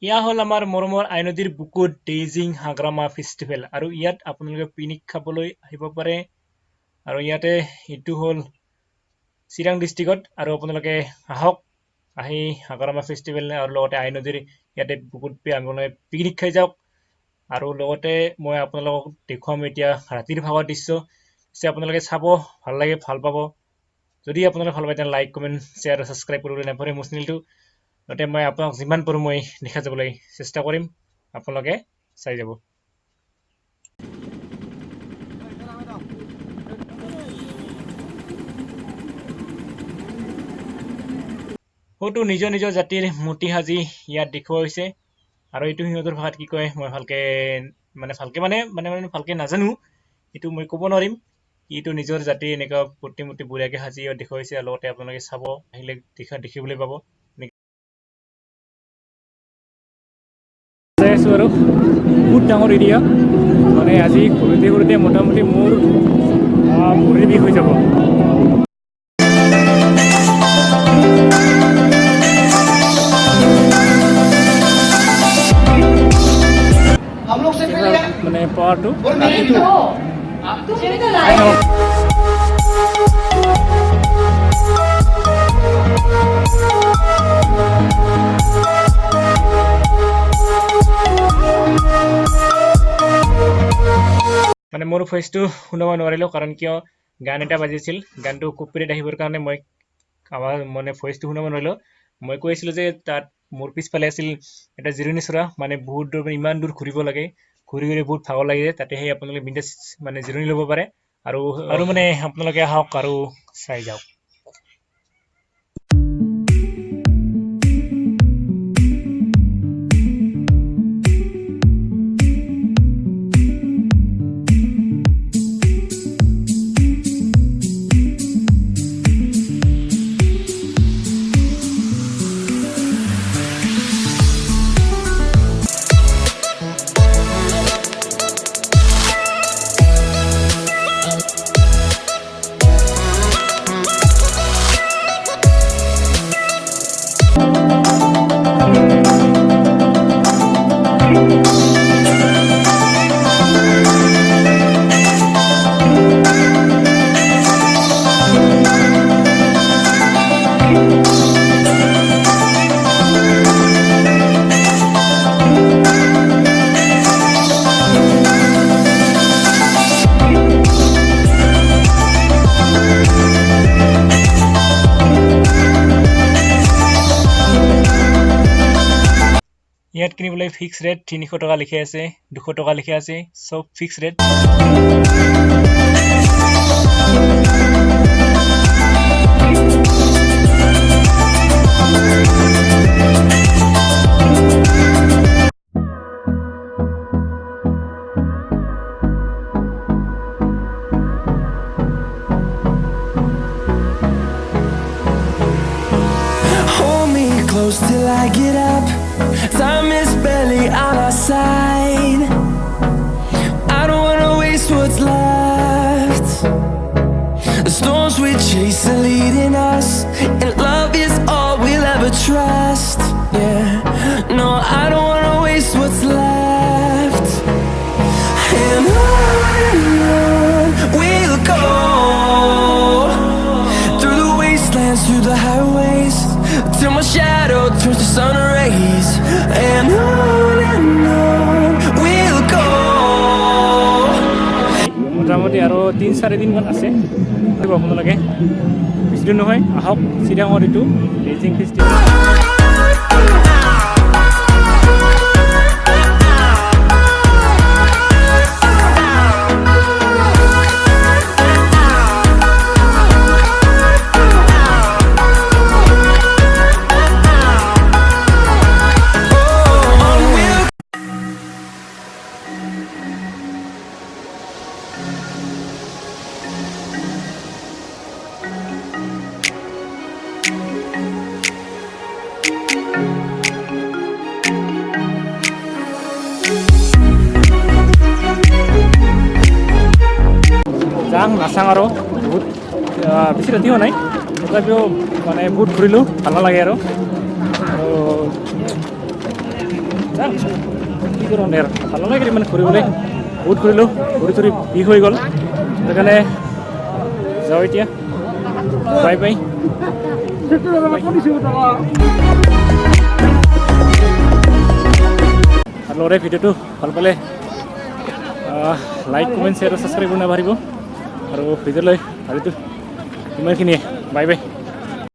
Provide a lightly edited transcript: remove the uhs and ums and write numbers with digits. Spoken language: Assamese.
ইয়া হ'ল আমাৰ মৰমৰ আইনদীৰ বুকুত ডেইজিং হাগ্ৰামা ফেষ্টিভেল আৰু ইয়াত আপোনালোকে পিকনিক খাবলৈ আহিব পাৰে আৰু ইয়াতে এইটো হ'ল চিৰাং ডিষ্ট্ৰিক্টত আৰু আপোনালোকে আহক আহি হাগ্ৰামা ফেষ্টিভেল আৰু লগতে আইনদীৰ ইয়াতে বুকুত আপোনালোকে পিকনিক খাই যাওক আৰু লগতে মই আপোনালোকক দেখুৱাম এতিয়া ৰাতিৰ ভাগৰ দৃশ্য পিছে আপোনালোকে চাব ভাল লাগে ভাল পাব যদি আপোনালোকে ভাল পায় তেনে লাইক কমেণ্ট শ্বেয়াৰ আৰু ছাবস্ক্ৰাইব কৰিবলৈ নাপাহৰে মোৰ চেনেলটো লগতে মই আপোনাক যিমান পাৰোঁ মই দেখা যাবলৈ চেষ্টা কৰিম আপোনালোকে চাই যাব বহুতো নিজৰ নিজৰ জাতিৰ মূৰ্তি সাজি ইয়াত দেখুওৱা হৈছে আৰু এইটো সিহঁতৰ ভাষাত কি কয় মই ভালকে নাজানো এইটো মই ক'ব নোৱাৰিম এইটো নিজৰ জাতিৰ এনেকুৱা প্ৰতিমূৰ্তি বঢ়িয়াকৈ সাজি ইয়াত দেখুওৱা হৈছে আৰু লগতে আপোনালোকে চাব আহিলে দেখিবলৈ পাব চাই আছোঁ আৰু বহুত ডাঙৰ এৰিয়া মানে আজি ঘূৰোঁতে মোটামুটি মোৰ ভৰিৰ বিষ হৈ যাব মানে পাৱাৰটো মানে মোৰ ভইচটো শুনাব নোৱাৰিলোঁ কাৰণ কিয় গান এটা বাজিছিল গানটো কপিৰাইট আহিবৰ কাৰণে মই মানে ভইচটো শুনাব নোৱাৰিলোঁ মই কৈ আছিলোঁ যে তাত মোৰ পিছফালে আছিল এটা জিৰণি চৰা মানে বহুত দূৰ ইমান দূৰ ঘূৰিব লাগে ঘূৰি বহুত ভাগৰ লাগে তাতে সেই আপোনালোকে বিন্দাছ মানে জিৰণি ল'ব পাৰে আৰু মানে আপোনালোকে আহক আৰু চাই যাওক ইয়াত কিনিবলৈ ফিক্স ৰেট 300 টকা লিখি আছে 200 টকা লিখি আছে সব fix rate Hold me close till I get up. Time is barely on our side. I don't wanna waste what's left. The storms we chase are leading us, and love is all we'll ever trust. Yeah, no, I don't wanna waste what's left. And on we'll go, through the wastelands, through the highways, till my shadow turns to sun rays. And on we'll go. মোটামুটি আৰু 3-4 দিনমান আছে আপোনালোকে বেছি দূৰ নহয় আহক চিৰাঙৰ এইটো ডেইজিং ফেষ্টিভেল যাং নাচাং আৰু বহুত বেছি ৰাতি হোৱা নাই তথাপিও মানে বহুত ঘূৰিলোঁ ভাল নালাগে আৰু কি কৰোঁ আৰু ভাল নালাগে মানে ফুৰিবলৈ বহুত ঘূৰিলোঁ ঘূৰি চুৰি বিষ হৈ গ'ল সেইকাৰণে যাওঁ এতিয়া বাই বাই আৰু লগতে ভিডিঅ'টো ভাল পালে লাইক কমেণ্ট শ্বেয়াৰ আৰু ছাবস্ক্ৰাইব কৰি নাভাৰিব আৰু ভিডিঅ'লৈ ভাবিছোঁ ইমানখিনিয়ে বাই বাই